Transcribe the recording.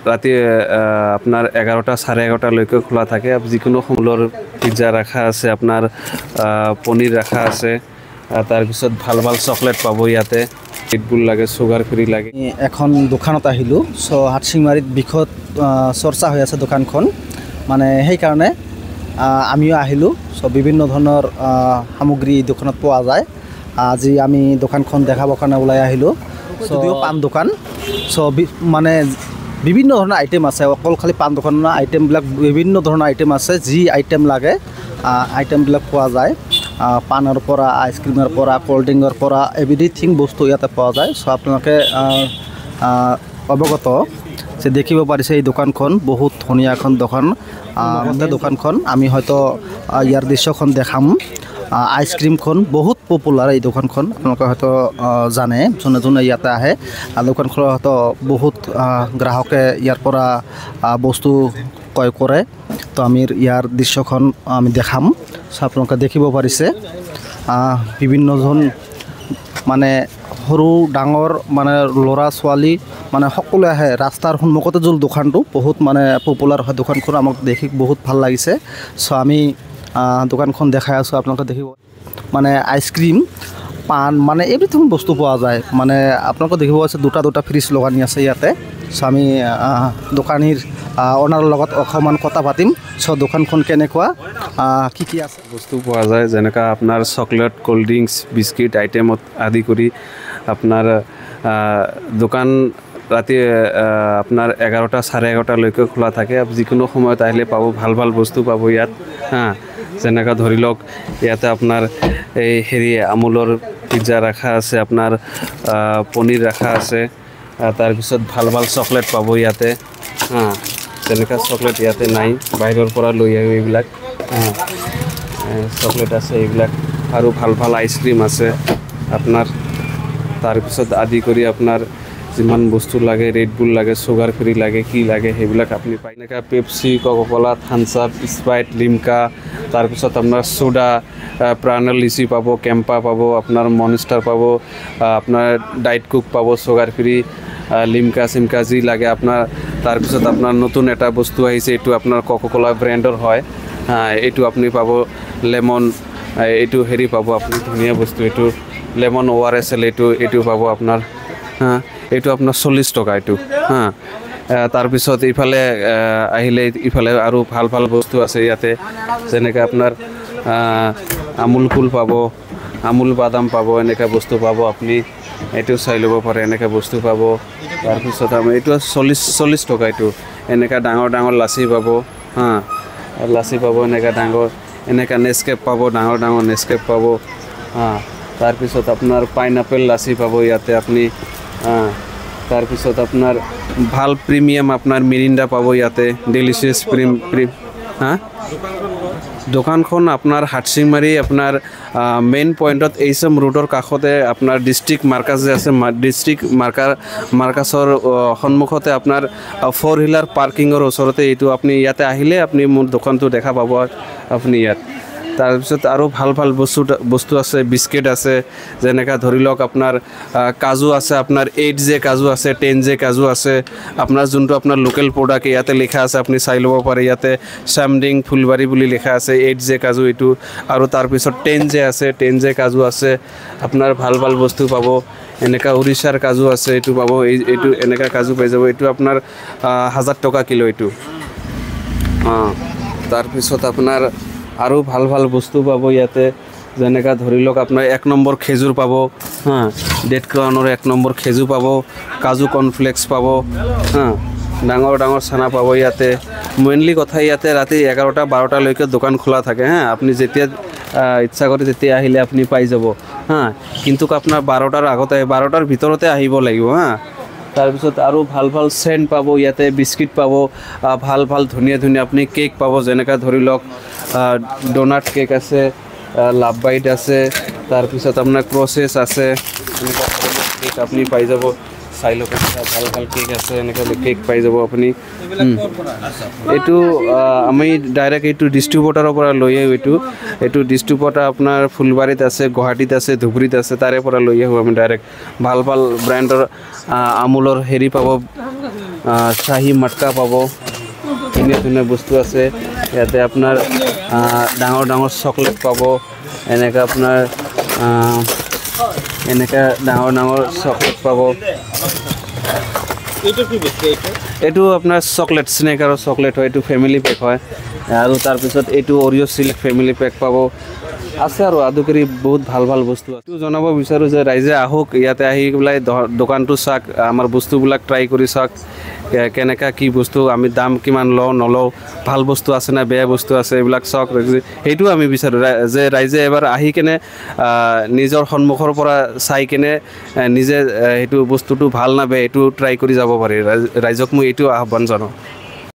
ৰাতে আপনাৰ 11টা 11:30লৈকে খোলা থাকে। যিকোনো মূলৰ পিজ্জা ৰাখা আছে, আপনাৰ পনিৰ ৰাখা আছে, তাৰপিছত ভাল ভাল চকলেট পাব ইয়াতে। ৰেডবুল লাগে, সুগাৰ ফ্ৰি লাগে। এখন দোকানত আহিলোঁ। চ' হাটশিংমাৰীত বিষত চৰ্চা হৈ আছে দোকানখন, মানে সেইকাৰণে আমিও আহিলোঁ। চ' বিভিন্ন ধৰণৰ সামগ্ৰী দোকানত পোৱা যায়। আজি আমি দোকানখন দেখাবৰ কাৰণে ওলাই আহিলোঁ। যদিও পাণ দোকান, চ' মানে বিভিন্ন ধৰণৰ আইটেম আছে, অকল খালি পাণ দোকানৰ আইটেমবিলাক বিভিন্ন ধৰণৰ আইটেম আছে। যি আইটেম লাগে আইটেমবিলাক পোৱা যায়। পাণৰ পৰা, আইচক্ৰীমৰ পৰা, ক'ল্ড ড্ৰিংকৰ পৰা এভৰিথিং বস্তু ইয়াতে পোৱা যায়। চ' আপোনালোকে অৱগত যে দেখিব পাৰিছে এই দোকানখন বহুত ধুনীয়া এখন দোকান। দোকানখন আমি হয়তো ইয়াৰ দৃশ্যখন দেখাম। আইচক্ৰীমখন বহুত পপুলাৰ এই দোকানখন, আপোনালোকে হয়তো জানে, যোনে যোনে ইয়াতে আহে। দোকানখনৰ হয়তো বহুত গ্ৰাহকে ইয়াৰ পৰা বস্তু ক্ৰয় কৰে। তো আমি ইয়াৰ দৃশ্যখন আমি দেখাম। চ' আপোনালোকে দেখিব পাৰিছে বিভিন্নজন মানে সৰু ডাঙৰ মানে ল'ৰা ছোৱালী মানে সকলোৱে আহে। ৰাস্তাৰ সন্মুখতে যোন দোকানটো বহুত মানে পপুলাৰ হয় দোকানখন, আমাক দেখি বহুত ভাল লাগিছে। চ' আমি দোকানখন দেখাই আছোঁ, আপোনালোকে দেখিব। মানে আইচক্ৰীম, পাণ, মানে এভৰিথিং বস্তু পোৱা যায়। মানে আপোনালোকে দেখিব আছে দুটা ফ্ৰিজ লগানি আছে ইয়াতে। চ' আমি দোকানীৰ অনাৰৰ লগত অকণমান কথা পাতিম। চ' দোকানখন কেনেকুৱা, কি আছে বস্তু পোৱা যায়, যেনেকা আপোনাৰ চকলেট, কোল্ড ড্ৰিংকস, বিস্কিট আইটেমত আদি কৰি আপনার দোকান রাতে আপনার 11টা 11:30লৈকে খোলা থাকে। যিকোনো সময়ত আহিলে পাব, ভাল ভাল বস্তু পাব ইয়াত। যেনেকা ধৰি লওক ইয়াতে আপনাৰ এই হেৰি আমুলৰ পিজ্জা ৰাখা আছে, আপনাৰ পনিৰ ৰাখা আছে, তাৰপিছত ভাল ভাল চকলেট পাব ইয়াতে। যেনেকা চকলেট ইয়াতে নাই, বাহিৰৰ পৰা লৈ আহি এইবিলাক চকলেট আছে এইবিলাক। আৰু ভাল ভাল আইচক্ৰীম আছে আপনাৰ। তাৰপিছত আদি কৰি আপোনাৰ যিমান বস্তু লাগে, ৰেডবুল লাগে, সুগাৰ ফ্ৰী লাগে, কি লাগে সেইবিলাক আপুনি পায়। এনেকৈ Pepsi, Coca-Cola, thumbs up, Sprite, Limca, তাৰপিছত আপোনাৰ সোডা, প্ৰাণৰ লিচি পাব, কেম্পা পাব, আপোনাৰ মনষ্টাৰ পাব, আপোনাৰ ডাইট কোক পাব, সুগাৰ ফ্ৰী, লিমকা চিমকা যি লাগে আপোনাৰ। তাৰপিছত আপোনাৰ নতুন এটা বস্তু আহিছে, এইটো আপোনাৰ কোকা-কোলা ব্ৰেণ্ডৰ হয়। এইটো আপুনি পাব লেমন, এইটো হেৰি পাব আপুনি, ধুনীয়া বস্তু এইটো লেমন ORSL, এইটো পাব আপোনাৰ। এইটো আপোনাৰ 40 টকা এইটো। তাৰপিছত ইফালে আহিলে ইফালে আৰু ভাল ভাল বস্তু আছে ইয়াতে, যেনেকৈ আপোনাৰ আমুল কুল পাব, আমুল বাদাম পাব, এনেকৈ বস্তু পাব আপুনি। এইটো চাই ল'ব পাৰে, এনেকৈ বস্তু পাব। তাৰপিছত এইটো 40 টকা এইটো। এনেকৈ ডাঙৰ ডাঙৰ লাচি পাব, লাচি পাব এনেকৈ ডাঙৰ, এনেকৈ নেস্কেফ পাব, ডাঙৰ ডাঙৰ নেস্কেফ পাব। তাৰপিছত আপোনাৰ পাইনাপেল লাচি পাব ইয়াতে আপুনি। তাৰপিছত আপোনাৰ ভাল প্ৰিমিয়াম আপোনাৰ মিৰিণ্ডা পাব ইয়াতে, ডেলিচিয়াছ দোকানখন আপোনাৰ হাটশিংমাৰী আপোনাৰ মেইন পইণ্টত এইচএম ৰোডৰ কাষতে আপোনাৰ ডিষ্ট্ৰিক্ট মাৰ্কাছ যে আছে, ডিষ্ট্ৰিক্ট মাৰ্কাছৰ সন্মুখতে আপোনাৰ 4 হুইলাৰ পাৰ্কিঙৰ ওচৰতে এইটো। আপুনি ইয়াতে আহিলে আপুনি মোৰ দোকানটো দেখা পাব আপুনি ইয়াত। তাৰপিছত আৰু ভাল ভাল বস্তু আছে, বিস্কিট আছে, যেনেকৈ ধৰি লওক আপোনাৰ কাজু আছে, আপোনাৰ 8J কাজু আছে, 10J কাজু আছে। আপোনাৰ যোনটো আপোনাৰ লোকেল প্ৰডাক্ট ইয়াতে লিখা আছে, আপুনি চাই ল'ব পাৰে। ইয়াতে চামডিং ফুলবাৰী বুলি লিখা আছে, 8J কাজু এইটো। আৰু তাৰপিছত 10J আছে, 10J কাজু আছে। আপোনাৰ ভাল ভাল বস্তু পাব। এনেকুৱা উৰিষ্যাৰ কাজু আছে, এইটো পাব। এইটো এনেকুৱা কাজু পাই যাব। এইটো আপোনাৰ 1000 টকা কিলো এইটো। তাৰপিছত আপোনাৰ আৰু ভাল ভাল বস্তু পাব ইয়াতে, যেনেকৈ ধৰি লওক আপোনাৰ 1 নম্বৰ খেজুৰ পাব, ডেড ক্ৰাউনৰ 1 নম্বৰ খেজুৰ পাব, কাজু কৰ্ণফ্লেক্স পাব, ডাঙৰ ডাঙৰ চানা পাব ইয়াতে। মেইনলি কথা ইয়াতে ৰাতি 11টা 12টালৈকে দোকান খোলা থাকে। আপুনি যেতিয়া ইচ্ছা কৰে তেতিয়া আহিলে আপুনি পাই যাব। কিন্তু আপোনাৰ 12টাৰ আগতে, 12টাৰ ভিতৰতে আহিব লাগিব। তাৰপিছত আৰু ভাল ভাল চেণ্ট পাব ইয়াতে, বিস্কিট পাব, ভাল ভাল ধুনীয়া ধুনীয়া আপুনি কেক পাব। যেনেকৈ ধৰি লওক ডোনাট কেক আছে, লাভ বাইট আছে, তাৰপিছত আপোনাৰ ক্ৰচেছ আছে, এনেকুৱা কেক আপুনি পাই যাব। চাই লওক, ভাল ভাল কেক আছে, এনেকৈ কেক পাই যাব আপুনি। এইটো আমি ডাইৰেক্ট এইটো ডিষ্ট্ৰিবিউটাৰৰ পৰা লৈ আহোঁ। এইটো ডিষ্ট্ৰিবিউটাৰ আপোনাৰ ফুলবাৰীত আছে, গুৱাহাটীত আছে, ধুবুৰীত আছে, তাৰে পৰা লৈ আহোঁ আমি ডাইৰেক্ট। ভাল ভাল ব্ৰেণ্ডৰ আমুলৰ হেৰি পাব, শ্বাহী মটকা পাব ধুনীয়া ধুনীয়া বস্তু আছে ইয়াতে আপোনাৰ ডাঙৰ ডাঙৰ চকলেট পাব এনেকৈ আপোনাৰ এনেকৈ ডাঙৰ ডাঙৰ চকলেট পাব এইটো আপোনাৰ চকলেট স্নেকাৰৰ চকলেট হয় এইটো ফেমিলি পেক হয় আৰু তাৰপিছত এইটো অৰিঅ' চিল্ক ফেমিলি পেক পাব আছে আৰু আদুকৰি বহুত ভাল ভাল বস্তু আছে এইটো জনাব বিচাৰোঁ যে ৰাইজে আহক ইয়াতে আহি পেলাই দোকানটো চাওক আমাৰ বস্তুবিলাক ট্ৰাই কৰি চাওক কেনেকুৱা কি বস্তু আমি দাম কিমান লওঁ নলওঁ ভাল বস্তু আছে না বেয়া বস্তু আছে এইবিলাক চাওক সেইটো আমি বিচাৰোঁ যে ৰাইজে এবাৰ আহি কেনে নিজৰ সন্মুখৰ পৰা চাই কেনে নিজে সেইটো বস্তুটো ভাল না বেয়া এইটো ট্ৰাই কৰি যাব পাৰি ৰাইজক মই এইটো আহ্বান জনাওঁ